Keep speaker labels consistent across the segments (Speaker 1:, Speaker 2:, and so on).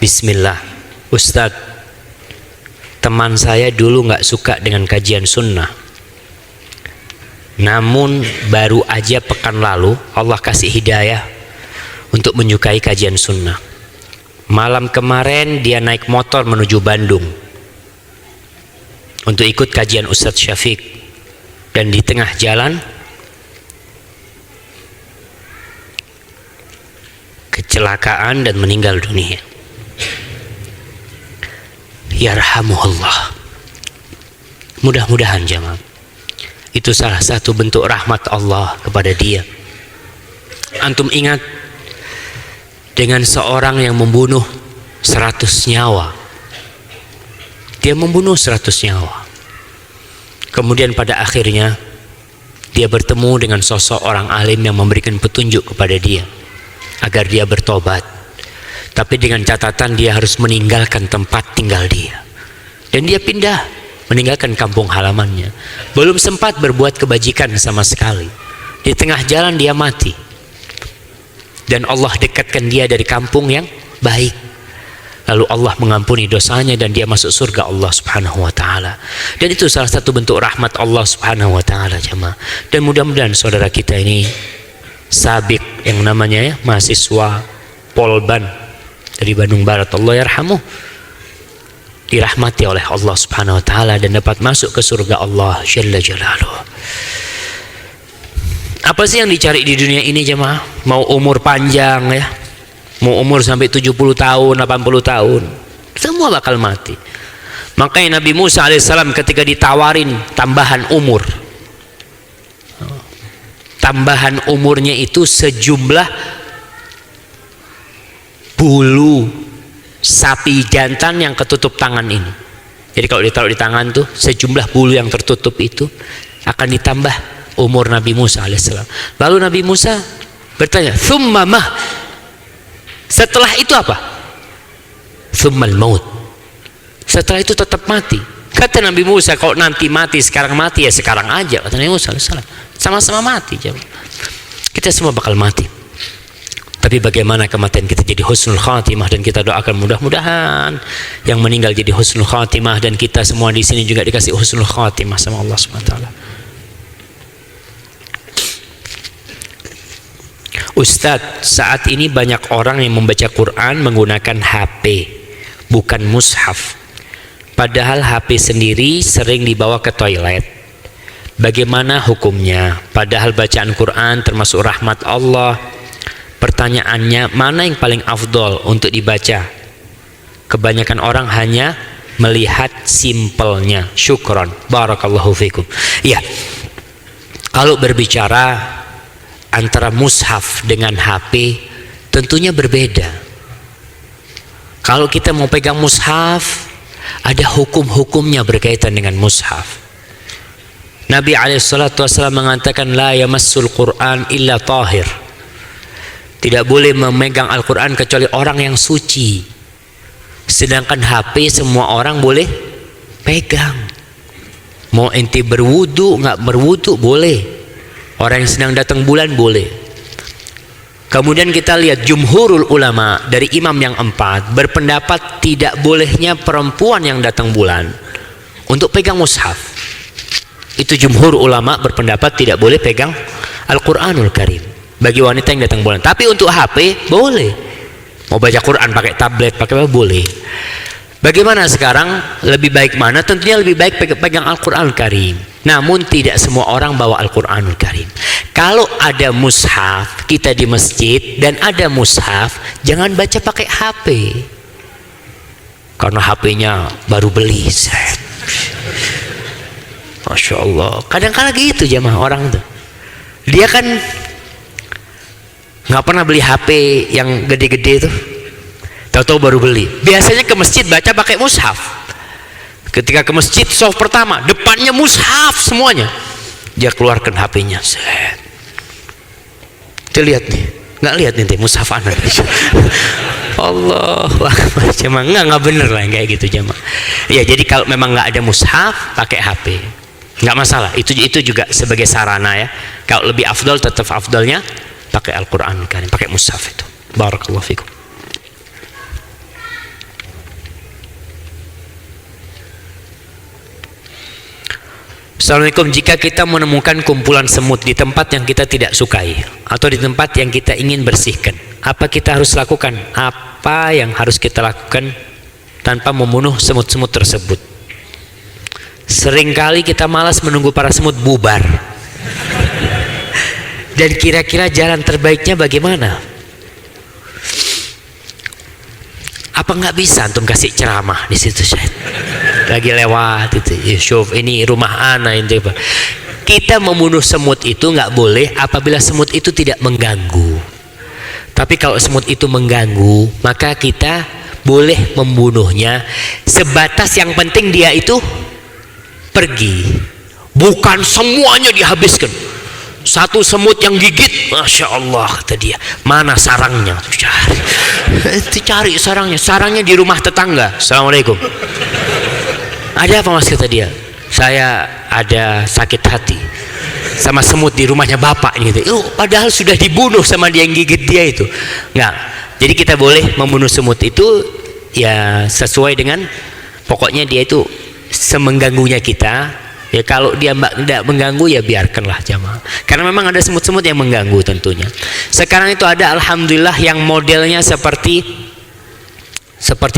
Speaker 1: Bismillah, Ustadz, teman saya dulu nggak suka dengan kajian sunnah, namun baru aja pekan lalu Allah kasih hidayah untuk menyukai kajian sunnah. Malam kemarin dia naik motor menuju Bandung untuk ikut kajian Ustadz Syafiq, dan di tengah jalan kecelakaan dan meninggal dunia. Yarhamuhullah. Mudah-mudahan jamaah itu salah satu bentuk rahmat Allah kepada dia. Antum ingat dengan seorang yang membunuh 100 nyawa. Dia membunuh 100 nyawa. Kemudian pada akhirnya dia bertemu dengan sosok orang alim yang memberikan petunjuk kepada dia agar dia bertobat. Tapi dengan catatan dia harus meninggalkan tempat tinggal dia. Dan dia pindah, meninggalkan kampung halamannya. Belum sempat berbuat kebajikan sama sekali. Di tengah jalan dia mati. Dan Allah dekatkan dia dari kampung yang baik. Lalu Allah mengampuni dosanya dan dia masuk surga Allah Subhanahu wa taala. Dan itu salah satu bentuk rahmat Allah Subhanahu wa taala jemaah. Dan mudah-mudahan saudara kita ini Sabik yang namanya ya, mahasiswa Polban dari Bandung Barat, Allah yarhamuh, dirahmati oleh Allah Subhanahu wa taala dan dapat masuk ke surga Allah Jalla Jalaluh. Apa sih yang dicari di dunia ini jemaah? Mau umur panjang ya, mau umur sampai 70 tahun, 80 tahun, semua bakal mati. Makanya Nabi Musa alaihissalam ketika ditawarin tambahan umur, tambahan umurnya itu sejumlah bulu sapi jantan yang ketutup tangan ini. Jadi kalau ditaruh di tangan tuh sejumlah bulu yang tertutup itu akan ditambah umur Nabi Musa alaihissalam. Lalu Nabi Musa bertanya, "Tsumma mah?" Setelah itu apa? "Tsummal maut." Setelah itu tetap mati. Kata Nabi Musa, kalau nanti mati sekarang mati ya sekarang aja. Kata Nabi Musa alaihissalam, sama-sama mati. Kita semua bakal mati. Tapi bagaimana kematian kita jadi husnul khatimah, dan kita doakan mudah-mudahan yang meninggal jadi husnul khatimah, dan kita semua di sini juga dikasih husnul khatimah sama Allah Subhanahu wa taala. Ustadz, saat ini banyak orang yang membaca Quran menggunakan HP, bukan mushaf. Padahal HP sendiri sering dibawa ke toilet. Bagaimana hukumnya? Padahal bacaan Quran termasuk rahmat Allah. Pertanyaannya, mana yang paling afdol untuk dibaca? Kebanyakan orang hanya melihat simpelnya. Syukron, barakallahu fikum. Ya, kalau berbicara antara mushaf dengan HP, tentunya berbeda. Kalau kita mau pegang mushaf, ada hukum-hukumnya berkaitan dengan mushaf. Nabi SAW mengatakan, la yamassul Quran illa tahir. Tidak boleh memegang Al-Quran kecuali orang yang suci. Sedangkan HP semua orang boleh pegang. Mau ente berwudu nggak berwudu boleh. Orang yang sedang datang bulan boleh. Kemudian kita lihat jumhurul ulama dari imam yang 4 berpendapat tidak bolehnya perempuan yang datang bulan untuk pegang mushaf. Itu jumhur ulama berpendapat tidak boleh pegang Al-Quranul Karim bagi wanita yang datang bulan. Tapi untuk HP boleh. Mau baca Quran pakai tablet, pakai apa boleh. Bagaimana sekarang? Lebih baik mana? Tentunya lebih baik pegang Al-Quranul Karim. Namun tidak semua orang bawa Al-Quranul Karim. Kalau ada mushaf, kita di masjid dan ada mushaf, jangan baca pakai HP. Karena HP-nya baru beli. Masya Allah. Kadang-kadang gitu jamaah orang tuh. Dia kan nggak pernah beli HP yang gede-gede tuh, tahu-tahu baru beli. Biasanya ke masjid baca pakai mushaf. Ketika ke masjid soft pertama depannya mushaf semuanya, dia keluarkan HP-nya. Kita lihat nih, nggak lihat nih mushaf anak. Allah, cuma nggak bener lah kayak gitu jamaah. Ya jadi kalau memang nggak ada mushaf pakai HP nggak masalah. Itu juga sebagai sarana ya. Kalau lebih afdol tetap afdolnya pakai Al-Quran Karim, pakai mushaf itu. Barakallahu fikum. Assalamualaikum, jika kita menemukan kumpulan semut di tempat yang kita tidak sukai atau di tempat yang kita ingin bersihkan, apa kita harus lakukan? Apa yang harus kita lakukan tanpa membunuh semut-semut tersebut? Seringkali kita malas menunggu para semut bubar. Dan kira-kira jalan terbaiknya bagaimana? Apa nggak bisa antum kasih ceramah di situ, Syed? Lagi lewat itu, Yusuf, ini rumah ana ini. Kita membunuh semut itu nggak boleh apabila semut itu tidak mengganggu. Tapi kalau semut itu mengganggu, maka kita boleh membunuhnya sebatas yang penting dia itu pergi, bukan semuanya dihabiskan. Satu semut yang gigit, masya Allah, kata dia, mana sarangnya? Cari sarangnya di rumah tetangga. Assalamualaikum. Ada apa mas, kata dia? Saya ada sakit hati sama semut di rumahnya bapak gitu. Padahal sudah dibunuh sama dia yang gigit dia itu. Enggak. Jadi kita boleh membunuh semut itu ya sesuai dengan, pokoknya dia itu semengganggunya kita. Ya kalau dia tidak mengganggu ya biarkanlah jamaah. Karena memang ada semut-semut yang mengganggu tentunya. Sekarang itu ada alhamdulillah yang modelnya seperti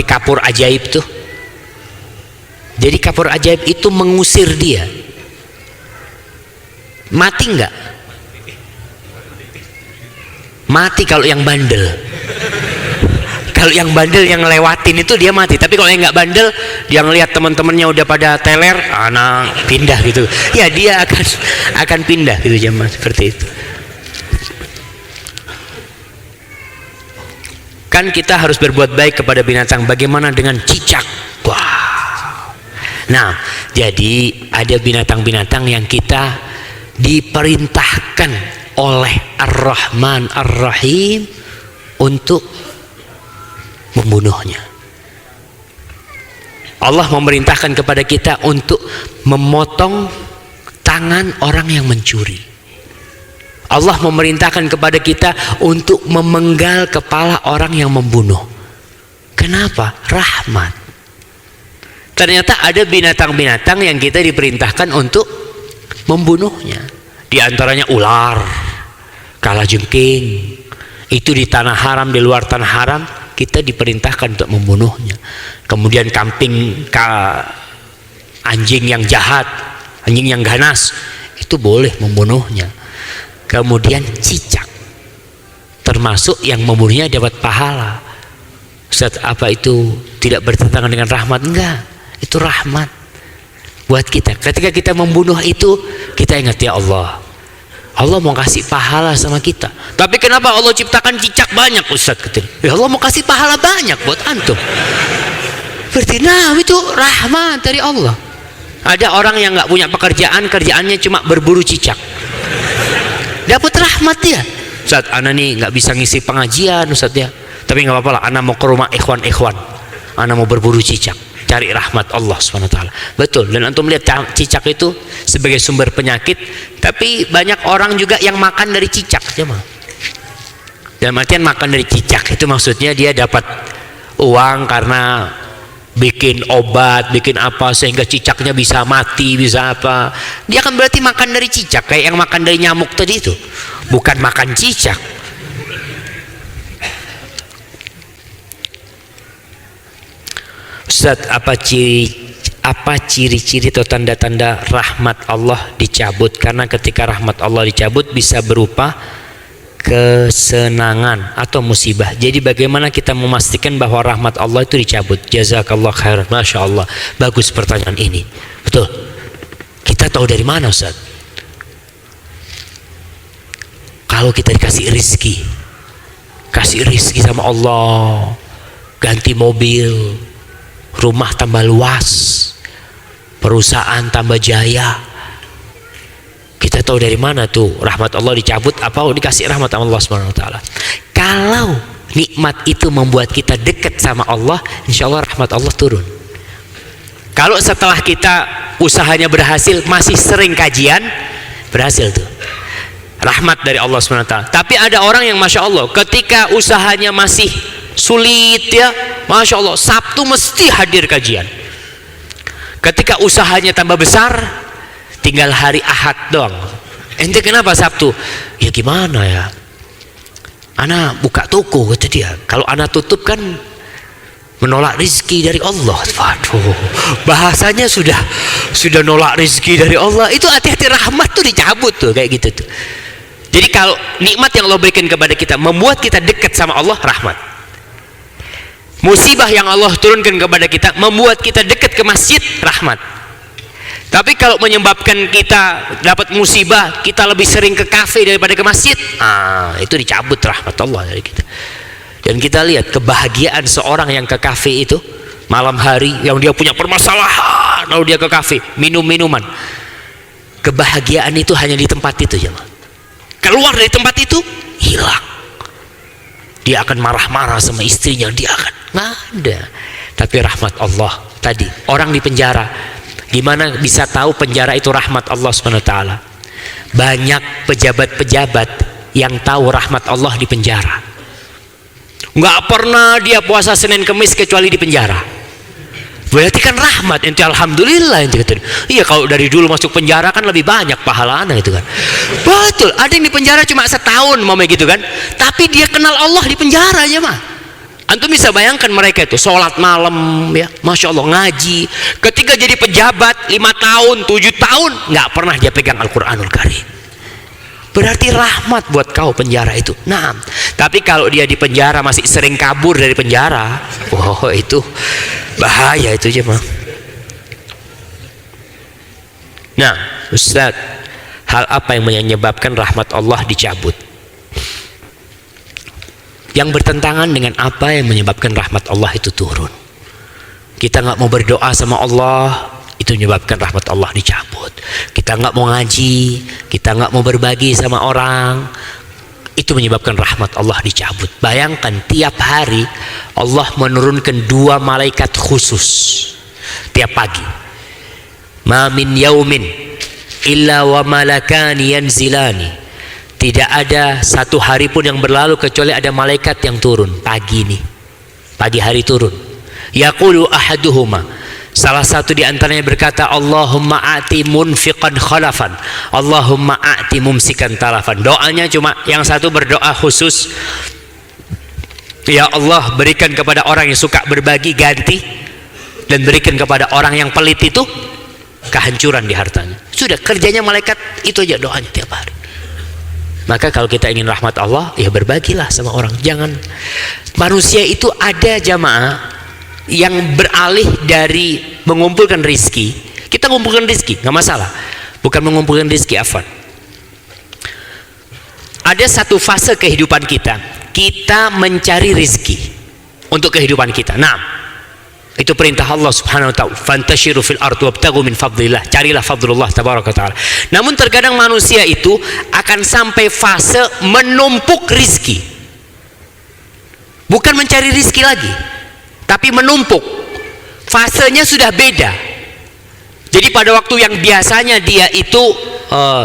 Speaker 1: kapur ajaib tuh. Jadi kapur ajaib itu mengusir dia. Mati enggak? Mati kalau yang bandel. Kalau yang bandel yang ngelewatin itu dia mati. Tapi kalau yang nggak bandel, dia ngelihat teman-temannya udah pada teler, anak pindah gitu. Ya dia akan pindah gitu jemaah, seperti itu. Kan kita harus berbuat baik kepada binatang. Bagaimana dengan cicak? Wah. Nah, jadi ada binatang-binatang yang kita diperintahkan oleh Ar-Rahman Ar-Rahim untuk membunuhnya. Allah memerintahkan kepada kita untuk memotong tangan orang yang mencuri. Allah memerintahkan kepada kita untuk memenggal kepala orang yang membunuh. Kenapa? Rahmat. Ternyata ada binatang-binatang yang kita diperintahkan untuk membunuhnya. Di antaranya ular, kalajengking. Itu di tanah haram, di luar tanah haram kita diperintahkan untuk membunuhnya. Kemudian anjing yang jahat, anjing yang ganas, itu boleh membunuhnya. Kemudian cicak, termasuk yang membunuhnya dapat pahala. Ustaz, apa itu tidak bertentangan dengan rahmat? Enggak, itu rahmat buat kita. Ketika kita membunuh itu, kita ingat, ya Allah, Allah mau kasih pahala sama kita. Tapi kenapa Allah ciptakan cicak banyak, Ustaz? Ya Allah mau kasih pahala banyak buat antum. Berarti nah itu rahmat dari Allah. Ada orang yang nggak punya pekerjaan, kerjaannya cuma berburu cicak, dapat rahmat dia. Ustaz, ana nih nggak bisa ngisi pengajian, Ustaz ya. Tapi nggak apa-apa lah, ana mau ke rumah ikhwan, ana mau berburu cicak, cari rahmat Allah SWT. Betul. Dan antum lihat cicak itu sebagai sumber penyakit. Tapi banyak orang juga yang makan dari cicak, jemaah. Dalam artian makan dari cicak itu maksudnya dia dapat uang karena bikin obat, bikin apa sehingga cicaknya bisa mati, bisa apa. Dia kan berarti makan dari cicak, kayak yang makan dari nyamuk tadi itu. Bukan makan cicak. Ustaz, apa ciri-ciri atau tanda-tanda rahmat Allah dicabut? Karena ketika rahmat Allah dicabut bisa berupa kesenangan atau musibah. Jadi bagaimana kita memastikan bahwa rahmat Allah itu dicabut? Jazakallah khairan. Masya Allah, bagus pertanyaan ini. Betul. Kita tahu dari mana, Ustaz? Kalau kita dikasih rizki, kasih rizki sama Allah, ganti mobil, rumah tambah luas, perusahaan tambah jaya, kita tahu dari mana tuh rahmat Allah dicabut apa dikasih rahmat Allah SWT. Kalau nikmat itu membuat kita dekat sama Allah, insya Allah rahmat Allah turun. Kalau setelah kita usahanya berhasil, masih sering kajian, berhasil tuh rahmat dari Allah SWT. Tapi ada orang yang masya Allah ketika usahanya masih sulit ya, masya Allah Sabtu mesti hadir kajian. Ketika usahanya tambah besar, tinggal hari Ahad doang. Ente kenapa Sabtu? Ya gimana ya, ana buka toko, kata dia. Kalau ana tutup kan menolak rizki dari Allah. Waduh, bahasanya sudah nolak rizki dari Allah. Itu hati-hati, rahmat tuh dicabut tuh kayak gitu tuh. Jadi kalau nikmat yang Allah berikan kepada kita membuat kita dekat sama Allah, rahmat. Musibah yang Allah turunkan kepada kita membuat kita dekat ke masjid, rahmat. Tapi kalau menyebabkan kita dapat musibah, kita lebih sering ke kafe daripada ke masjid, itu dicabut rahmat Allah dari kita. Dan kita lihat kebahagiaan seorang yang ke kafe itu malam hari, yang dia punya permasalahan lalu dia ke kafe minum minuman, kebahagiaan itu hanya di tempat itu ya. Keluar dari tempat itu hilang, dia akan marah-marah sama istrinya, dia akan nggak ada. Tapi rahmat Allah tadi, orang di penjara, gimana bisa tahu penjara itu rahmat Allah SWT? Banyak pejabat-pejabat yang tahu rahmat Allah di penjara. Nggak pernah dia puasa Senin Kemis kecuali di penjara. Berarti kan rahmat. Ente alhamdulillah ente kata. Iya, kalau dari dulu masuk penjara kan lebih banyak pahalanya itu kan. Betul, ada yang di penjara cuma setahun mau gitu kan. Tapi dia kenal Allah di penjara aja mah. Antum bisa bayangkan mereka itu sholat malam ya, Masya Allah, ngaji. Ketika jadi pejabat 5 tahun, 7 tahun nggak pernah dia pegang Al-Quranul Karim. Berarti rahmat buat kau penjara itu. Nah, tapi kalau dia di penjara masih sering kabur dari penjara, itu bahaya itu aja mah. Nah, Ustaz, hal apa yang menyebabkan rahmat Allah dicabut? Yang bertentangan dengan apa yang menyebabkan rahmat Allah itu turun. Kita nggak mau berdoa sama Allah, itu menyebabkan rahmat Allah dicabut. Kita nggak mau ngaji, kita nggak mau berbagi sama orang, itu menyebabkan rahmat Allah dicabut. Bayangkan tiap hari Allah menurunkan 2 malaikat khusus tiap pagi. Ma min yaumin illa wa malakani yanzilani. Tidak ada satu hari pun yang berlalu kecuali ada malaikat yang turun pagi nih, pagi hari turun. Yaqulu ahaduhuma, salah satu di antaranya berkata, Allahumma a'ti munfiqan khalafan, Allahumma a'ti mumsikan talafan. Doanya cuma yang satu berdoa khusus, ya Allah berikan kepada orang yang suka berbagi ganti, dan berikan kepada orang yang pelit itu kehancuran di hartanya. Sudah, kerjanya malaikat itu aja doanya tiap hari. Maka kalau kita ingin rahmat Allah, ya berbagilah sama orang. Jangan, manusia itu ada jamaah yang beralih dari mengumpulkan rizki. Kita mengumpulkan rizki, nggak masalah. Bukan mengumpulkan rizki, afwan. Ada satu fase kehidupan kita mencari rizki untuk kehidupan kita. Nah, itu perintah Allah Subhanahu wa ta'ala, fantashiru fil ardi wabtaghu min fadlillah, carilah fadlullah tabaraka ta'ala. Namun terkadang manusia itu akan sampai fase menumpuk rizki, bukan mencari rizki lagi, tapi menumpuk. Fasenya sudah beda. Jadi pada waktu yang biasanya dia itu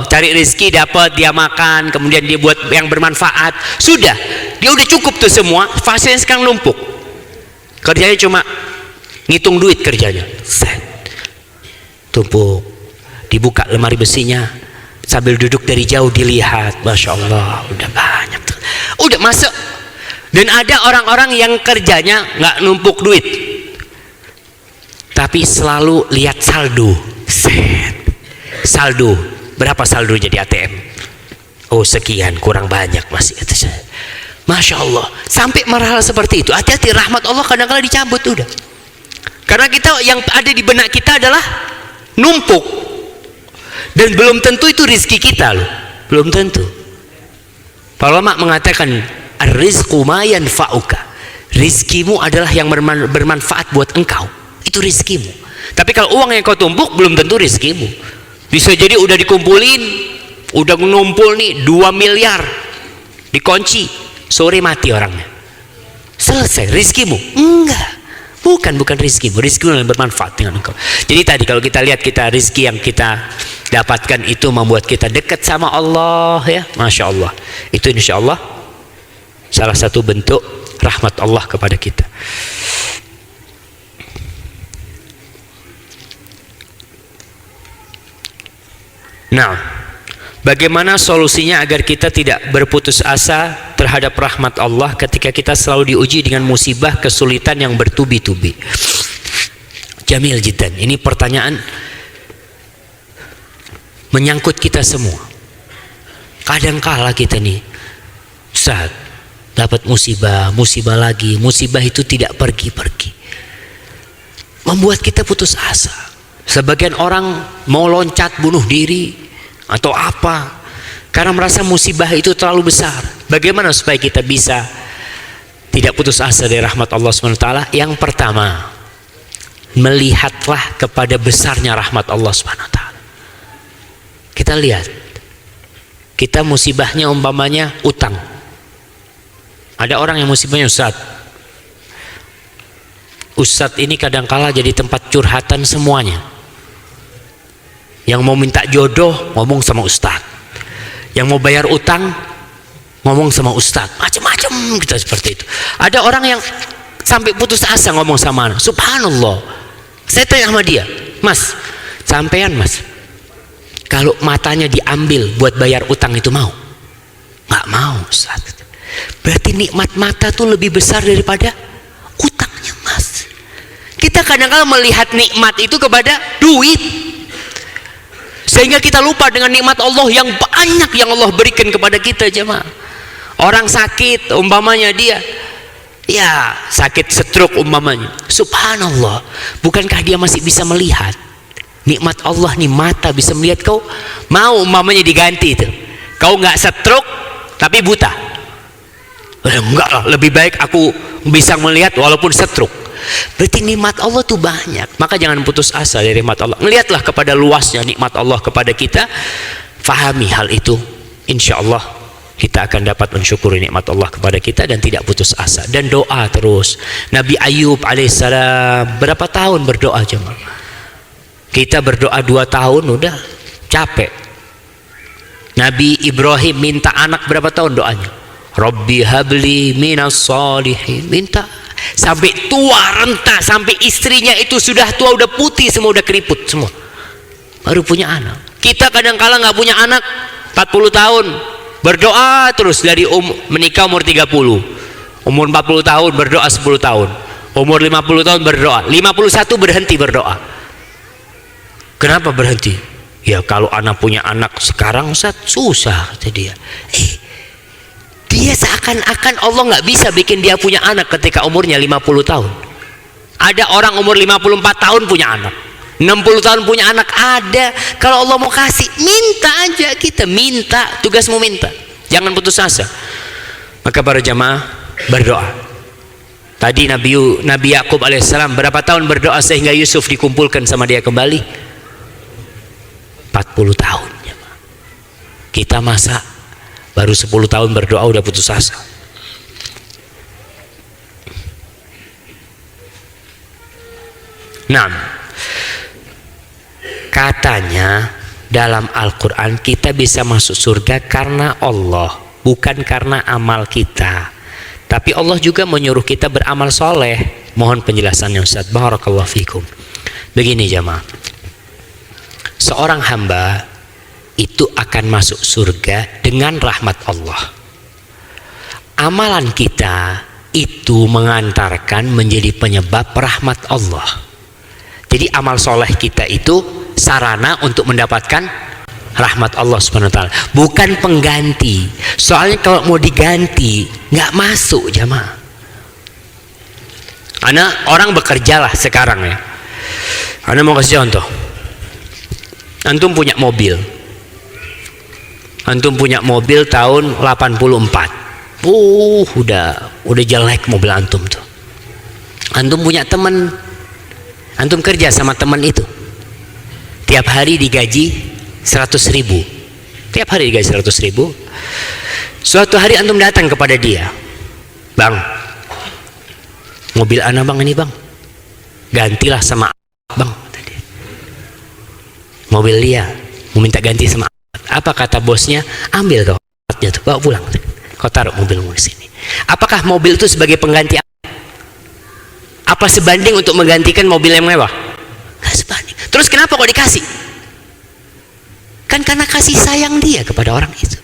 Speaker 1: cari rizki, dapat, dia makan, kemudian dia buat yang bermanfaat, sudah, dia udah cukup tuh semua. Fasenya sekarang numpuk, kerjanya cuma ngitung duit, kerjanya set, tumpuk, dibuka lemari besinya sambil duduk dari jauh dilihat, Masya Allah udah banyak tuh, udah masuk. Dan ada orang-orang yang kerjanya nggak numpuk duit, tapi selalu lihat saldo, set, saldo berapa saldonya di ATM, oh sekian, kurang banyak masih, itu Masya Allah. Sampai marah seperti itu. Hati-hati, rahmat Allah kadang-kadang dicabut udah. Karena kita, yang ada di benak kita adalah numpuk, dan belum tentu itu rizki kita loh, belum tentu. Para ulama mengatakan ar-rizqu ma yanfa'uka, rizkimu adalah yang bermanfaat buat engkau, itu rizkimu. Tapi kalau uang yang kau tumpuk belum tentu rizkimu. Bisa jadi udah dikumpulin, udah ngumpul nih 2 miliar, dikunci, sore mati orangnya, selesai rizkimu? Enggak. Bukan rizkimu, rizkimu yang bermanfaat dengan engkau. Jadi tadi kalau kita lihat, kita rizki yang kita dapatkan itu membuat kita dekat sama Allah ya, Masya Allah. Itu insya Allah salah satu bentuk rahmat Allah kepada kita. Nah, bagaimana solusinya agar kita tidak berputus asa terhadap rahmat Allah ketika kita selalu diuji dengan musibah, kesulitan yang bertubi-tubi? Jamil jiddan. Ini pertanyaan menyangkut kita semua. Kadangkala kita nih, Ustaz, dapat musibah, musibah lagi, musibah itu tidak pergi-pergi, membuat kita putus asa. Sebagian orang mau loncat bunuh diri atau apa karena merasa musibah itu terlalu besar. Bagaimana supaya kita bisa tidak putus asa dari rahmat Allah SWT? Yang pertama, melihatlah kepada besarnya rahmat Allah SWT. Kita lihat, kita musibahnya umpamanya utang. Ada orang yang musibahnya Ustadz ini kadangkala jadi tempat curhatan semuanya. Yang mau minta jodoh ngomong sama Ustadz, yang mau bayar utang ngomong sama Ustadz, macam-macam kita seperti itu. Ada orang yang sampai putus asa ngomong sama anak. Subhanallah, saya tanya sama dia, Mas, sampean Mas, kalau matanya diambil buat bayar utang itu mau? Nggak mau Ustadz. Berarti nikmat mata tuh lebih besar daripada utangnya Mas. Kita kadang-kadang melihat nikmat itu kepada duit, sehingga kita lupa dengan nikmat Allah yang banyak yang Allah berikan kepada kita. Jemaah, orang sakit umpamanya dia ya sakit stroke umpamanya, subhanallah, bukankah dia masih bisa melihat nikmat Allah nih? Mata bisa melihat. Kau mau umpamanya diganti itu, kau nggak stroke tapi buta? Enggak lah, lebih baik aku bisa melihat walaupun stroke. Berarti nikmat Allah tuh banyak. Maka jangan putus asa dari nikmat Allah. Melihatlah kepada luasnya nikmat Allah kepada kita, fahami hal itu, insya Allah kita akan dapat mensyukuri nikmat Allah kepada kita dan tidak putus asa. Dan doa terus. Nabi Ayub alaihissalam berapa tahun berdoa jemaah? Kita berdoa 2 tahun udah capek. Nabi Ibrahim minta anak berapa tahun doanya? Rabbi habli minas solihin. Minta sampai tua renta, sampai istrinya itu sudah tua, udah putih semua, udah keriput semua, baru punya anak. Kita kadang-kala nggak punya anak 40 tahun berdoa terus, dari menikah umur 30, umur 40 tahun berdoa 10 tahun, umur 50 tahun berdoa, 51 berhenti berdoa. Kenapa berhenti? Ya kalau anak punya anak sekarang Ustaz susah, kata dia. Dia seakan-akan Allah nggak bisa bikin dia punya anak ketika umurnya 50 tahun. Ada orang umur 54 tahun punya anak, 60 tahun punya anak, ada. Kalau Allah mau kasih, minta aja, kita minta, tugasmu minta, jangan putus asa. Maka para jamaah berdoa. Tadi Nabi Yakub alaihissalam berapa tahun berdoa sehingga Yusuf dikumpulkan sama dia kembali? 40 tahun. Kita masa baru 10 tahun berdoa udah putus asa? Nah, katanya dalam Al-Quran kita bisa masuk surga karena Allah, bukan karena amal kita. Tapi Allah juga menyuruh kita beramal soleh. Mohon penjelasannya Ustaz. Barakallahu fikum. Begini jamaah, seorang hamba itu akan masuk surga dengan rahmat Allah. Amalan kita itu mengantarkan menjadi penyebab rahmat Allah. Jadi amal soleh kita itu sarana untuk mendapatkan rahmat Allah SWT, bukan pengganti. Soalnya kalau mau diganti nggak masuk jamaah. Orang bekerja lah sekarang ya. Ana mau kasih contoh. Antum punya mobil. Antum punya mobil tahun 84. Udah jelek mobil antum tuh. Antum punya teman. Antum kerja sama teman itu. Tiap hari digaji 100.000. Tiap hari digaji 100.000. Suatu hari antum datang kepada dia. Bang, mobil ana bang ini bang, gantilah sama bang. Mobil dia mau minta ganti sama apa, kata bosnya? Ambil kau alatnya tuh, bawa pulang. Kau taruh mobilmu di sini. Apakah mobil itu sebagai pengganti? Apa sebanding untuk menggantikan mobil yang mewah? Nggak sebanding. Terus kenapa kok dikasih? Kan karena kasih sayang dia kepada orang itu.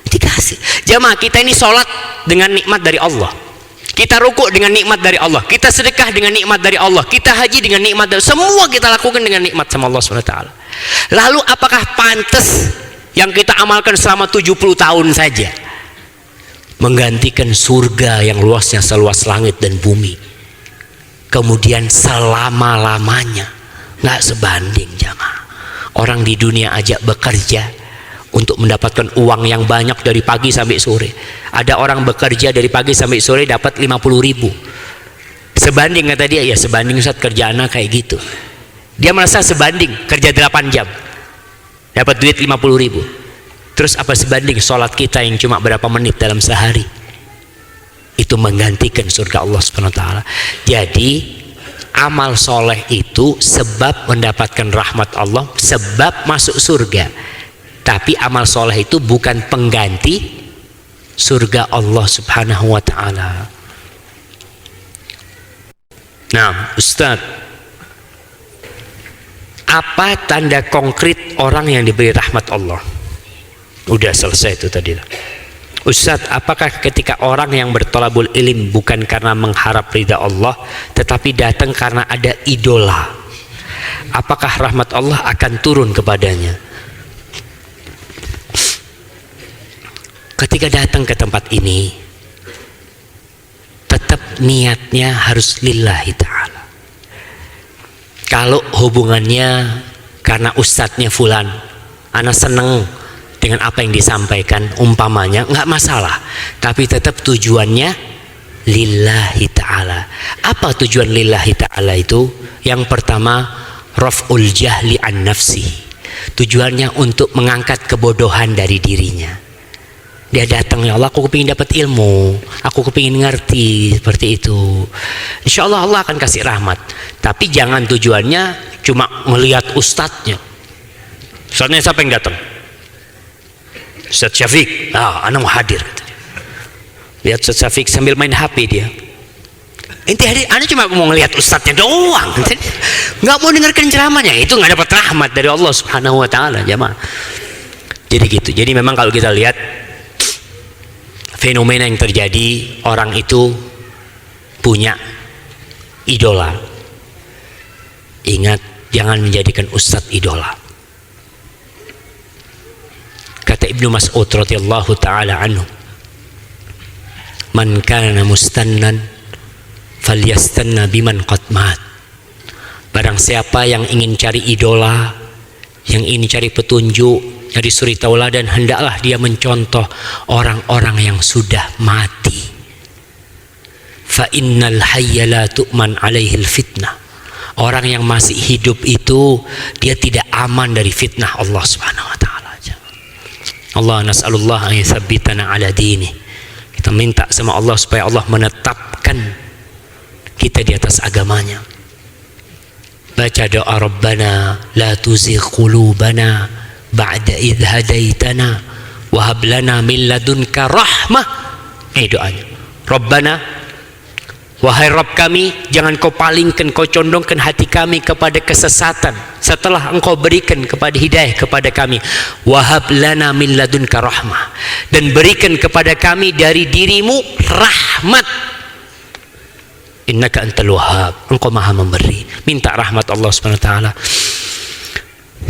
Speaker 1: Dikasih. Jamaah, kita ini sholat dengan nikmat dari Allah. Kita rukuk dengan nikmat dari Allah. Kita sedekah dengan nikmat dari Allah. Kita haji dengan nikmat dari Allah. Semua kita lakukan dengan nikmat sama Allah SWT. Lalu apakah pantas yang kita amalkan selama 70 tahun saja menggantikan surga yang luasnya seluas langit dan bumi, kemudian selama-lamanya? Nggak sebanding, jamaah. Orang di dunia aja bekerja untuk mendapatkan uang yang banyak dari pagi sampai sore. Ada orang bekerja dari pagi sampai sore dapat 50.000. Sebanding kata dia? Ya sebanding, Ustaz, kerjaan kayak gitu. Dia merasa sebanding kerja 8 jam dapat duit 50.000. Terus apa sebanding sholat kita yang cuma berapa menit dalam sehari? Itu menggantikan surga Allah SWT. Jadi amal soleh itu sebab mendapatkan rahmat Allah, sebab masuk surga. Tapi amal soleh itu bukan pengganti surga Allah Subhanahu wa ta'ala. Nah, Ustaz, apa tanda konkret orang yang diberi rahmat Allah? Udah selesai itu tadi. Ustaz, apakah ketika orang yang bertolabul ilim bukan karena mengharap ridha Allah, tetapi datang karena ada idola, apakah rahmat Allah akan turun kepadanya? Ketika datang ke tempat ini, tetap niatnya harus lillahi ta'ala. Kalau hubungannya karena ustadznya fulan, ana seneng dengan apa yang disampaikan umpamanya, nggak masalah, tapi tetap tujuannya lillahi ta'ala. Apa tujuan lillahi ta'ala itu? Yang pertama, raf'ul jahli an nafsi. Tujuannya untuk mengangkat kebodohan dari dirinya. Dia datang, ya Allah, aku kepingin dapat ilmu, aku kepingin ngerti, seperti itu. Insya Allah Allah akan kasih rahmat. Tapi jangan tujuannya cuma melihat ustadznya. Ustadznya siapa yang datang? Ustadz Syafiq. Anak mau hadir. Lihat Ustadz Syafiq sambil main HP dia. Inti hadir, anak cuma mau ngelihat ustadznya doang. Nggak mau dengarkan ceramahnya. Itu nggak dapat rahmat dari Allah Subhanahu wa ta'ala, jamaah. Jadi gitu. Jadi memang kalau kita lihat fenomena yang terjadi, orang itu punya idola. Ingat, jangan menjadikan ustadz idola. Kata Ibnu Mas'ud radhiyallahu ta'ala anhu, man kana mustannan falyastanna biman qad mat. Barang siapa yang ingin cari idola, yang ingin cari petunjuk, dari suri tauladan, hendaklah dia mencontoh orang-orang yang sudah mati. Fa innal hayya la tu'man alaihil fitnah. Orang yang masih hidup itu dia tidak aman dari fitnah Allah Subhanahu wa ta'ala. Allah nas'alullah an yuthabbitana ala dini. Kita minta sama Allah supaya Allah menetapkan kita di atas agamanya. Baca doa Rabbana la tuzigh qulubana ba'da idh hadaitana wa hab lana min ladunka rahmah. Ini doanya. Rabbana, wahai Rabb kami, jangan kau palingkan, kau condongkan hati kami kepada kesesatan setelah engkau berikan kepada hidayah kepada kami. Wa hab lana min ladunka rahmah, dan berikan kepada kami dari dirimu rahmat. Innaka antal wahhab, engkau maha memberi. Minta rahmat Allah Subhanahu wa ta'ala.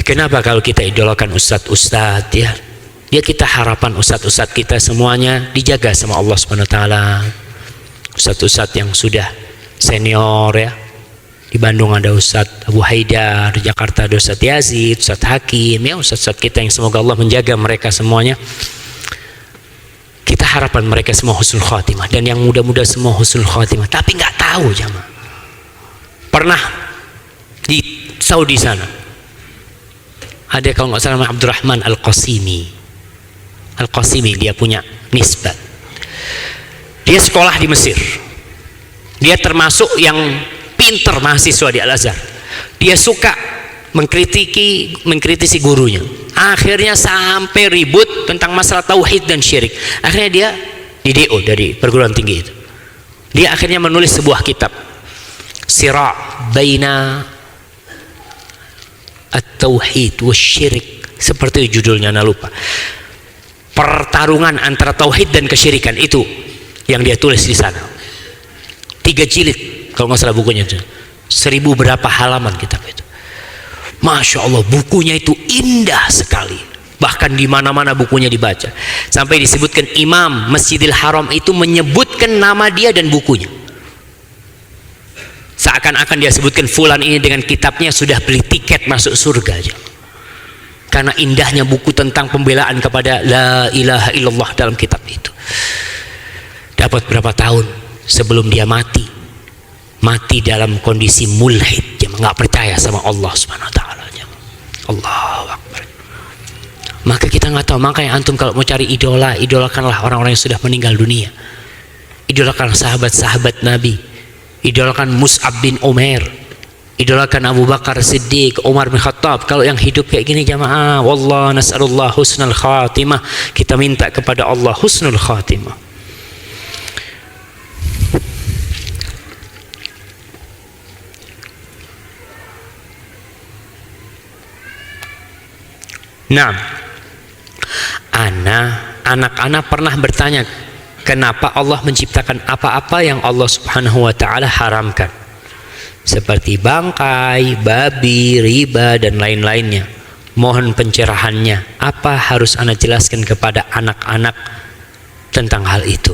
Speaker 1: Kenapa kalau kita idolakan ustadz-ustadz, ya kita harapan ustadz-ustadz kita semuanya dijaga sama Allah Subhanahu wa ta'ala. Ustadz-ustadz yang sudah senior, ya, di Bandung ada Ustadz Abu Haidar, di Jakarta ada Ustadz Yazid, Ustadz Hakim, ya ustadz-ustadz kita yang semoga Allah menjaga mereka semuanya. Kita harapan mereka semua husnul khatimah, dan yang muda-muda semua husnul khatimah. Tapi nggak tahu, jamaah, pernah di Saudi sana ada, kalau nggak salah, Abdurrahman Al-Qasimi. Al-Qasimi, dia punya nisbat. Dia sekolah di Mesir. Dia termasuk yang pinter mahasiswa di Al-Azhar. Dia suka mengkritisi gurunya. Akhirnya sampai ribut tentang masalah tauhid dan syirik. Akhirnya dia di DO, dari perguruan tinggi itu. Dia akhirnya menulis sebuah kitab, Sira' baina at-tauhid wa syirik seperti judulnya, nah lupa. Pertarungan antara tauhid dan kesyirikan, itu yang dia tulis di sana. 3 jilid kalau nggak salah bukunya itu. 1000 berapa halaman kitab itu. Masya Allah, bukunya itu indah sekali. Bahkan di mana-mana bukunya dibaca. Sampai disebutkan Imam Masjidil Haram itu menyebutkan nama dia dan bukunya. Seakan-akan dia sebutkan fulan ini dengan kitabnya sudah beli tiket masuk surga aja. Karena indahnya buku tentang pembelaan kepada la ilaha illallah dalam kitab itu. Dapat berapa tahun sebelum dia mati? Mati dalam kondisi mulhid, dia nggak percaya sama Allah Subhanahu wa taala. Allahu Akbar. Maka kita nggak tahu, makanya antum kalau mau cari idola, idolakanlah orang-orang yang sudah meninggal dunia. Idolakan sahabat-sahabat Nabi. Idolakan Mus'ab bin Umair. Idolakan Abu Bakar Siddiq, Umar bin Khattab. Kalau yang hidup kayak gini jamaah, wallah nas'alullah husnul khatimah. Kita minta kepada Allah husnul khatimah. Nah, anak-anak pernah bertanya, kenapa Allah menciptakan apa-apa yang Allah Subhanahu wa taala haramkan, seperti bangkai, babi, riba dan lain-lainnya. Mohon pencerahannya. Apa harus Anda jelaskan kepada anak-anak tentang hal itu?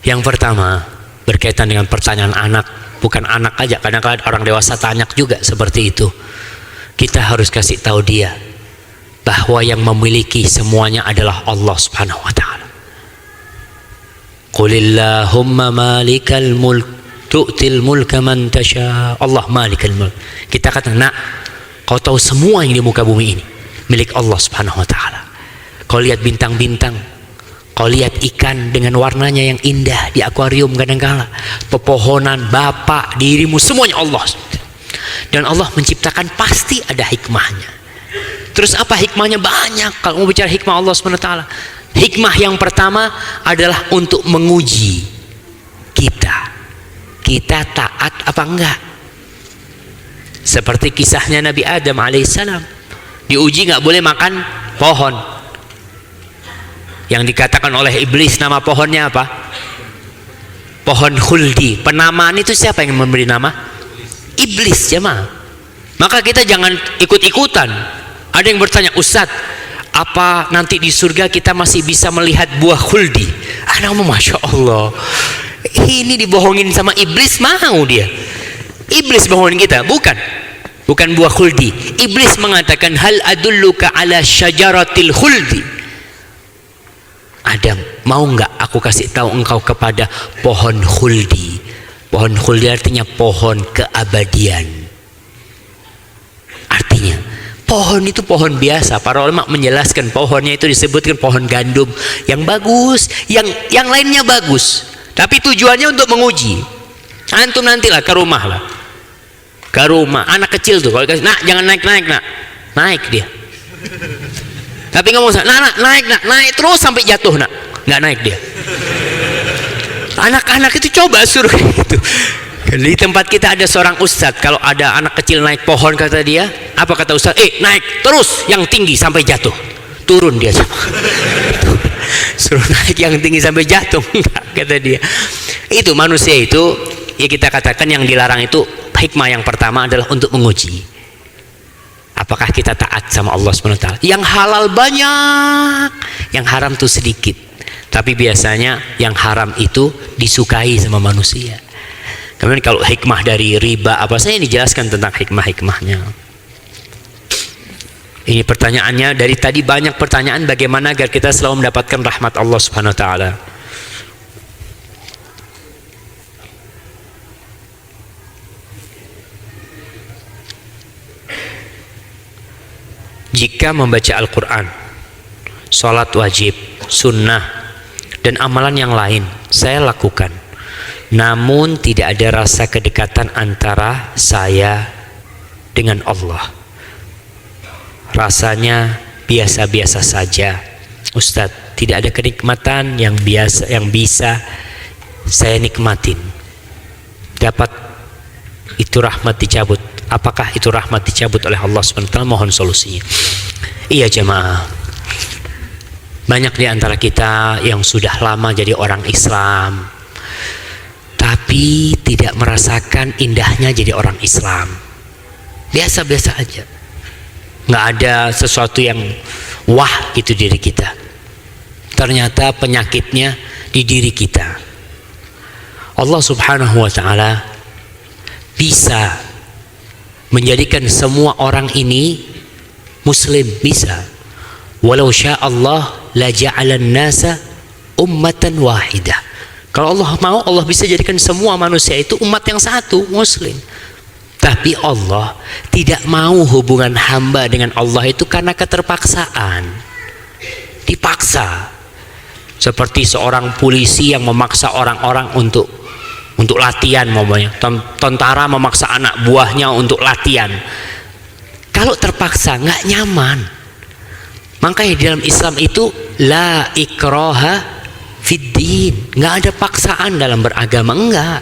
Speaker 1: Yang pertama, berkaitan dengan pertanyaan anak, bukan anak aja, kadang-kadang orang dewasa tanya juga seperti itu. Kita harus kasih tahu dia bahwa yang memiliki semuanya adalah Allah Subhanahu wa taala. Qulillahumma malikal mulk tu'til mulka man tasha. Allah malikal mulk. Kita katakan, nak, kau tahu semua yang di muka bumi ini milik Allah Subhanahu wa taala. Kau lihat bintang-bintang, kau lihat ikan dengan warnanya yang indah di akuarium kadang-kala, pepohonan, bapak, dirimu, semuanya Allah. Dan Allah menciptakan pasti ada hikmahnya. Terus apa hikmahnya? Banyak. Kalau mau bicara hikmah Allah SWT, hikmah yang pertama adalah untuk menguji kita taat apa enggak. Seperti kisahnya Nabi Adam alaihissalam, diuji nggak boleh makan pohon. Yang dikatakan oleh iblis nama pohonnya apa? Pohon khuldi. Penamaan itu siapa yang memberi nama? Iblis, jemaah. Maka kita jangan ikut-ikutan. Ada yang bertanya, Ustadz, apa nanti di surga kita masih bisa melihat buah khuldi? Anak, masya Allah, ini dibohongin sama iblis, mau dia. Iblis bohongin kita, bukan buah khuldi. Iblis mengatakan, hal adulluka ala syajaratil khuldi. Adam, mau nggak aku kasih tahu engkau kepada pohon khuldi? Pohon khuldi artinya pohon keabadian. Artinya pohon itu pohon biasa. Para ulama menjelaskan pohonnya itu disebutkan pohon gandum yang bagus, yang lainnya bagus, tapi tujuannya untuk menguji. Antum nantilah ke rumah lah, ke rumah anak kecil tuh, kalau dikasih, nak jangan naik nak, naik dia. Tapi ngomong, nak naik terus sampai jatuh, nak nggak naik dia. Anak-anak itu coba suruh itu. Di tempat kita ada seorang ustadz, kalau ada anak kecil naik pohon, kata dia, apa kata ustadz? Naik terus yang tinggi sampai jatuh. Turun dia. Suruh naik yang tinggi sampai jatuh, enggak, kata dia. Itu manusia itu, ya kita katakan yang dilarang itu, hikmah yang pertama adalah untuk menguji apakah kita taat sama Allah SWT. Yang halal banyak, yang haram itu sedikit. Tapi biasanya yang haram itu disukai sama manusia. Kemudian kalau hikmah dari riba apa, saya dijelaskan tentang hikmah-hikmahnya. Ini pertanyaannya, dari tadi banyak pertanyaan bagaimana agar kita selalu mendapatkan rahmat Allah Subhanahu wa taala. Jika membaca Al-Quran, sholat wajib, sunnah, dan amalan yang lain saya lakukan, namun tidak ada rasa kedekatan antara saya dengan Allah, rasanya biasa-biasa saja, Ustadz. Tidak ada kenikmatan yang biasa yang bisa saya nikmatin. Dapat itu rahmat dicabut. Apakah itu rahmat dicabut oleh Allah SWT? Mohon solusinya. Iya jemaah, banyak di antara kita yang sudah lama jadi orang Islam, tapi tidak merasakan indahnya jadi orang Islam. Biasa-biasa aja, nggak ada sesuatu yang wah gitu diri kita. Ternyata penyakitnya di diri kita. Allah Subhanahu wa ta'ala bisa menjadikan semua orang ini muslim, bisa. Walau syaa Allah la ja'alan nasa ummatan wahidah. Kalau Allah mau, Allah bisa jadikan semua manusia itu umat yang satu, muslim. Tapi Allah tidak mau hubungan hamba dengan Allah itu karena keterpaksaan. Dipaksa. Seperti seorang polisi yang memaksa orang-orang untuk latihan, mamanya. Tentara memaksa anak buahnya untuk latihan. Kalau terpaksa nggak nyaman. Makanya di dalam Islam itu la ikraha fid din, nggak ada paksaan dalam beragama, enggak.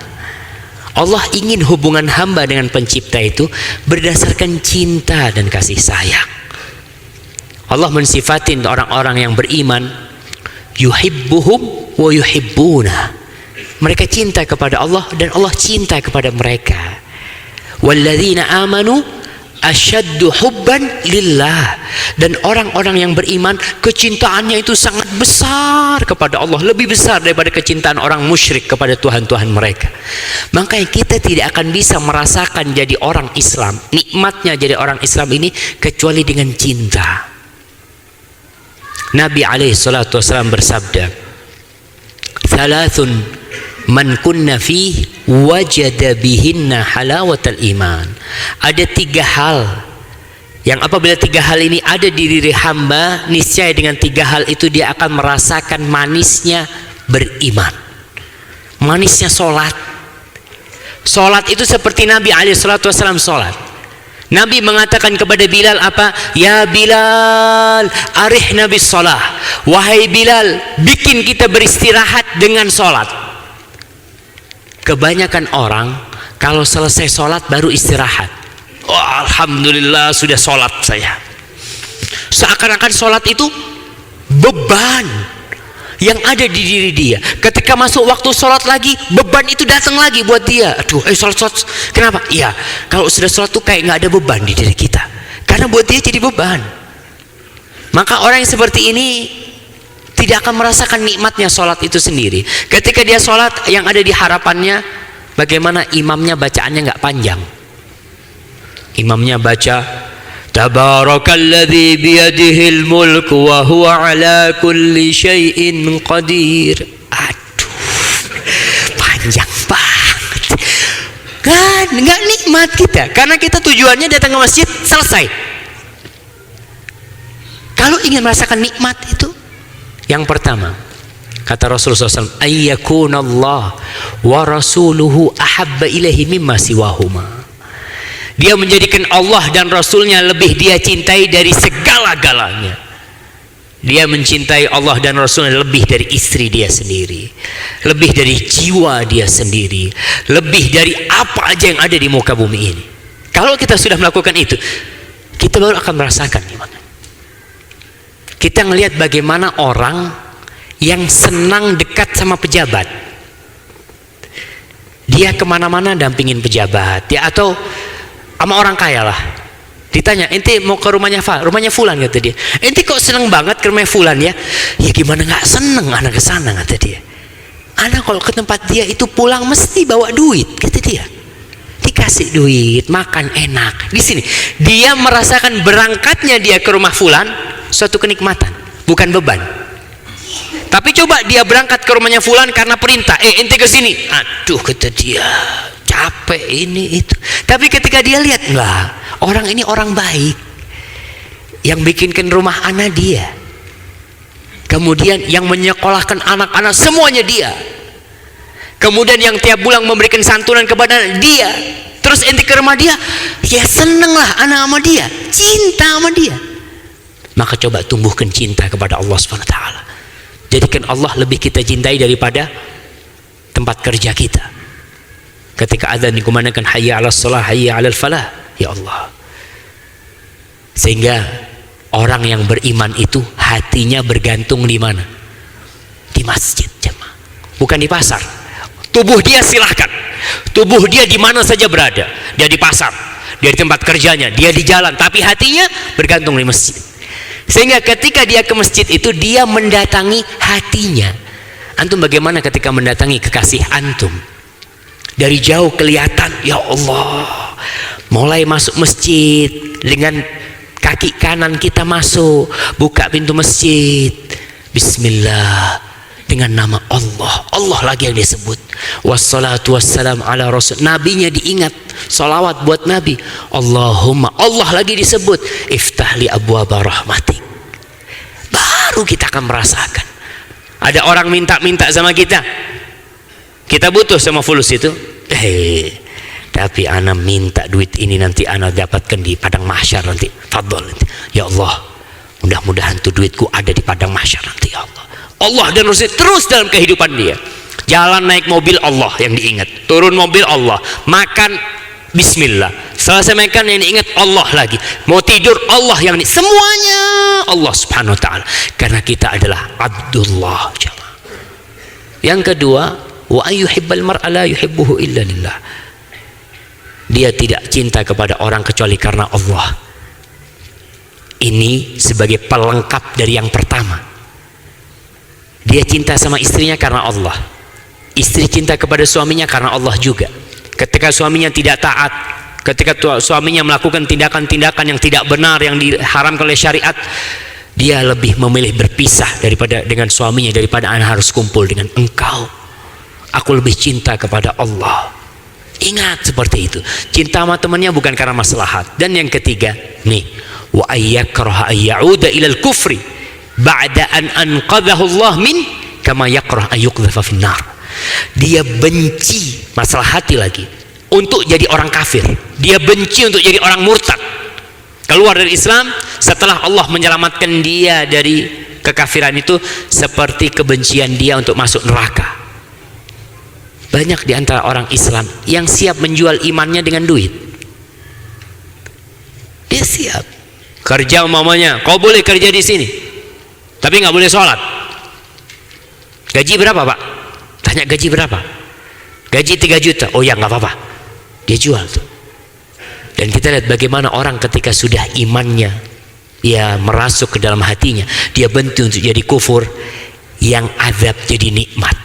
Speaker 1: Allah ingin hubungan hamba dengan pencipta itu berdasarkan cinta dan kasih sayang. Allah mensifatin orang-orang yang beriman, yuhibbuhum wa yuhibbuna. Mereka cinta kepada Allah dan Allah cinta kepada mereka. Walladzina amanu asyaddu hubban lillah. Dan orang-orang yang beriman, kecintaannya itu sangat besar kepada Allah, lebih besar daripada kecintaan orang musyrik kepada Tuhan-Tuhan mereka. Makanya kita tidak akan bisa merasakan jadi orang Islam, nikmatnya jadi orang Islam ini, kecuali dengan cinta. Nabi SAW bersabda, thalathun man kunna fih wajada bihinna halawatal iman. Ada 3 hal yang apabila 3 hal ini ada di diri hamba, niscaya dengan 3 hal itu dia akan merasakan manisnya beriman, manisnya sholat. Sholat itu seperti Nabi SAW sholat. Nabi mengatakan kepada Bilal apa? Ya Bilal, arihna bis sholah. Wahai Bilal, bikin kita beristirahat dengan sholat. Kebanyakan orang kalau selesai sholat baru istirahat. Oh, alhamdulillah sudah sholat saya. Seakan-akan sholat itu beban yang ada di diri dia. Ketika masuk waktu sholat lagi, beban itu datang lagi buat dia. Aduh, sholat. Kenapa? Iya, kalau sudah sholat tuh kayak nggak ada beban di diri kita. Karena buat dia jadi beban. Maka orang yang seperti ini tidak akan merasakan nikmatnya sholat itu sendiri. Ketika dia sholat, yang ada di harapannya, bagaimana imamnya bacaannya nggak panjang. Imamnya baca, Tabarakalladzi biyadihil mulku wa huwa ala kulli syai'in qadir. Aduh, panjang banget. Kan nggak nikmat kita, karena kita tujuannya datang ke masjid, selesai. Kalau ingin merasakan nikmat itu, yang pertama kata Rasulullah SAW, ayyakunallah wa rasuluhu ahabba ilaihi mimma siwahuma. Dia menjadikan Allah dan Rasulnya lebih dia cintai dari segala-galanya. Dia mencintai Allah dan Rasulnya lebih dari istri dia sendiri, lebih dari jiwa dia sendiri, lebih dari apa aja yang ada di muka bumi ini. Kalau kita sudah melakukan itu, kita baru akan merasakan gimana. Kita ngelihat bagaimana orang yang senang dekat sama pejabat, dia kemana-mana dampingin pejabat ya, atau sama orang kaya lah. Ditanya, ente mau ke rumahnya Fulan, kata dia. Ente kok seneng banget ke rumah Fulan ya? Ya gimana nggak seneng anak ke sana, kata dia. Anak kalau ke tempat dia itu pulang mesti bawa duit, kata dia. Dikasih duit, makan enak. Di sini dia merasakan berangkatnya dia ke rumah Fulan suatu kenikmatan, bukan beban. Tapi coba dia berangkat ke rumahnya Fulan karena perintah, ente ke sini. Aduh, kata dia, capek ini itu. Tapi ketika dia lihat, enggak, orang ini orang baik, yang bikinkan rumah anak dia, kemudian yang menyekolahkan anak-anak semuanya dia, kemudian yang tiap bulan memberikan santunan kepada dia, terus ente ke rumah dia, ya seneng lah anak sama dia, cinta sama dia. Maka coba tumbuhkan cinta kepada Allah SWT. Jadikan Allah lebih kita cintai daripada tempat kerja kita. Ketika azan dikumandangkan hayya 'alas shalah, hayya 'alal falah, Ya Allah. Sehingga orang yang beriman itu hatinya bergantung di mana? Di masjid, jemaah. Bukan di pasar. Tubuh dia silahkan. Tubuh dia di mana saja berada. Dia di pasar, dia di tempat kerjanya, dia di jalan, tapi hatinya bergantung di masjid. Sehingga ketika dia ke masjid itu dia mendatangi hatinya. Antum bagaimana ketika mendatangi kekasih antum? Dari jauh kelihatan, ya Allah. Mulai masuk masjid, dengan kaki kanan kita masuk, buka pintu masjid, bismillah, dengan nama Allah. Allah lagi yang disebut. Wassalatu wassalam ala rasul. Nabinya diingat, salawat buat Nabi. Allahumma, Allah lagi disebut. Iftahli abwaba rahmatik. Baru kita akan merasakan. Ada orang minta-minta sama kita, kita butuh sama fulus itu. Tapi ana minta duit ini nanti ana dapatkan di padang mahsyar nanti. Fadol nanti. Ya Allah, mudah-mudahan tuh duitku ada di padang mahsyar nanti. Ya Allah. Allah dan Rasul terus dalam kehidupan dia. Jalan naik mobil Allah yang diingat, turun mobil Allah, makan bismillah, selesai makan yang diingat Allah lagi, mau tidur Allah yang semuanya Allah subhanahu wa ta'ala, karena kita adalah Abdullah. Yang kedua, wa ayyuhibbal mar'a la yuhibbuhu illa lillah. Dia tidak cinta kepada orang kecuali karena Allah. Ini sebagai pelengkap dari yang pertama. Dia cinta sama istrinya karena Allah. Istri cinta kepada suaminya karena Allah juga. Ketika suaminya tidak taat, ketika suaminya melakukan tindakan-tindakan yang tidak benar, yang diharamkan oleh syariat, dia lebih memilih berpisah daripada dengan suaminya, daripada anak harus kumpul dengan engkau. Aku lebih cinta kepada Allah. Ingat seperti itu. Cinta sama temannya bukan karena maslahat. Dan yang ketiga, nih, wa ayyakraha ayyauda ilal kufri ba'da an anqadhahu Allah min kama yakrah ayyuqdhafa finnar. Dia benci, masalah hati lagi, untuk jadi orang kafir. Dia benci untuk jadi orang murtad, keluar dari Islam setelah Allah menyelamatkan dia dari kekafiran itu, seperti kebencian dia untuk masuk neraka. Banyak di antara orang Islam yang siap menjual imannya dengan duit. Dia siap kerja, umpamanya kau boleh kerja di sini tapi nggak boleh sholat. Gaji berapa pak? Tanya gaji berapa? Gaji 3 juta. Oh ya nggak apa-apa, dia jual tuh. Dan kita lihat bagaimana orang ketika sudah imannya ya merasuk ke dalam hatinya, dia benci untuk jadi kufur, yang azab jadi nikmat.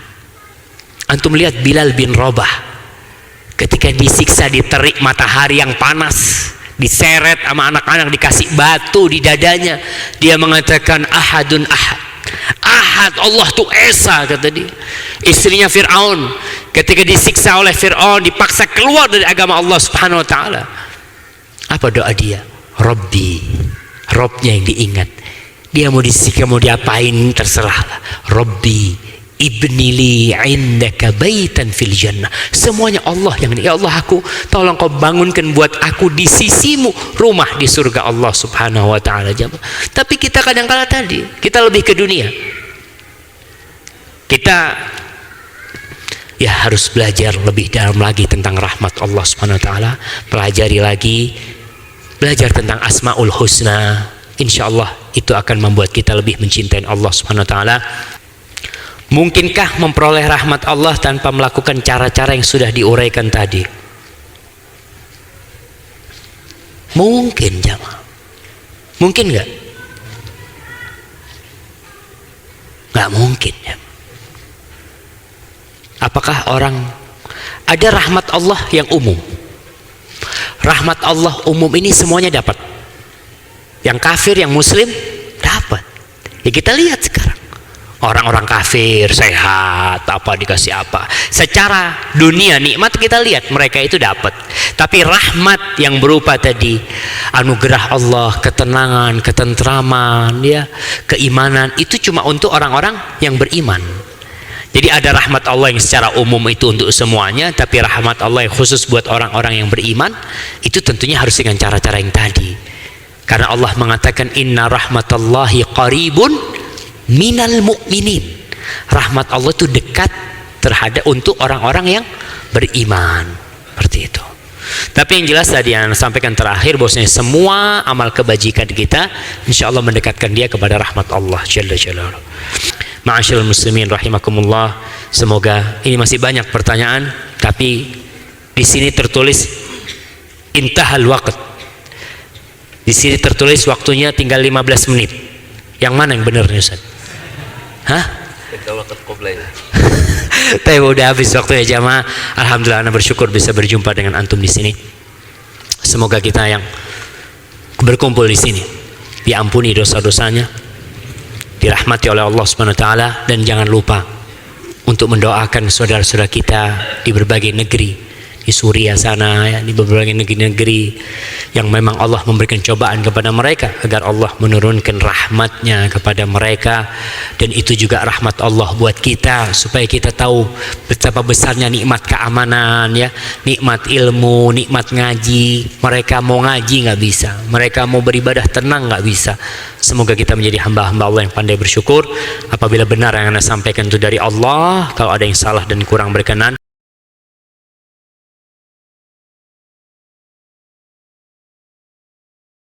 Speaker 1: Antum lihat Bilal bin Rabah ketika disiksa di terik matahari yang panas, diseret sama anak-anak, dikasih batu di dadanya, dia mengatakan ahadun ahad. Ahad, Allah tuh esa, kata dia. Istrinya Fir'aun ketika disiksa oleh Fir'aun, dipaksa keluar dari agama Allah subhanahu wa ta'ala, apa doa dia? Rabbi, Robnya yang diingat. Dia mau disiksa, mau diapain terserah. Rabbi ibnili indaka baitan fil jannah. Semuanya Allah yang, ya Allah, aku tolong kau bangunkan buat aku di sisimu rumah di surga Allah subhanahu wa ta'ala. Tapi kita kadang-kala tadi kita lebih ke dunia. Kita ya harus belajar lebih dalam lagi tentang rahmat Allah subhanahu wa ta'ala. Pelajari lagi, belajar tentang asmaul husna. Insya Allah itu akan membuat kita lebih mencintai Allah subhanahu wa ta'ala. Mungkinkah memperoleh rahmat Allah tanpa melakukan cara-cara yang sudah diuraikan tadi? Mungkin, jamaah. Mungkin nggak? Nggak mungkin, ya. Apakah orang ada rahmat Allah yang umum? Rahmat Allah umum ini semuanya dapat. Yang kafir, yang muslim dapat. Ya kita lihat sekarang. Orang-orang kafir sehat, apa dikasih apa, secara dunia nikmat kita lihat mereka itu dapat. Tapi rahmat yang berupa tadi anugerah Allah, ketenangan, ketentraman, ya, keimanan, itu cuma untuk orang-orang yang beriman. Jadi ada rahmat Allah yang secara umum itu untuk semuanya, tapi rahmat Allah yang khusus buat orang-orang yang beriman itu tentunya harus dengan cara-cara yang tadi. Karena Allah mengatakan inna rahmatallahi qaribun minal mu'minin. Rahmat Allah itu dekat terhadap untuk orang-orang yang beriman. Seperti itu. Tapi yang jelas tadi yang sampaikan terakhir, bahwasanya semua amal kebajikan kita insya Allah mendekatkan dia kepada rahmat Allah Jalla Jalaluhu. Ma'asyiral muslimin rahimakumullah, semoga ini masih banyak pertanyaan, tapi di sini tertulis intahal waqt. Di sini tertulis waktunya tinggal 15 menit. Yang mana yang benar nih Ustaz? Hah? Tapi udah habis waktunya jamaah. Alhamdulillah, ana bersyukur bisa berjumpa dengan antum di sini. Semoga kita yang berkumpul di sini diampuni dosa-dosanya, dirahmati oleh Allah Subhanahu wa taala, dan jangan lupa untuk mendoakan saudara-saudara kita di berbagai negeri, di Suriah sana ya, di berbagai negeri-negeri yang memang Allah memberikan cobaan kepada mereka, agar Allah menurunkan rahmatnya kepada mereka, dan itu juga rahmat Allah buat kita, supaya kita tahu betapa besarnya nikmat keamanan ya, nikmat ilmu, nikmat ngaji. Mereka mau ngaji nggak bisa, mereka mau beribadah tenang nggak bisa. Semoga kita menjadi hamba-hamba Allah yang pandai bersyukur. Apabila benar yang Anda sampaikan itu dari Allah, kalau ada yang salah dan kurang berkenan,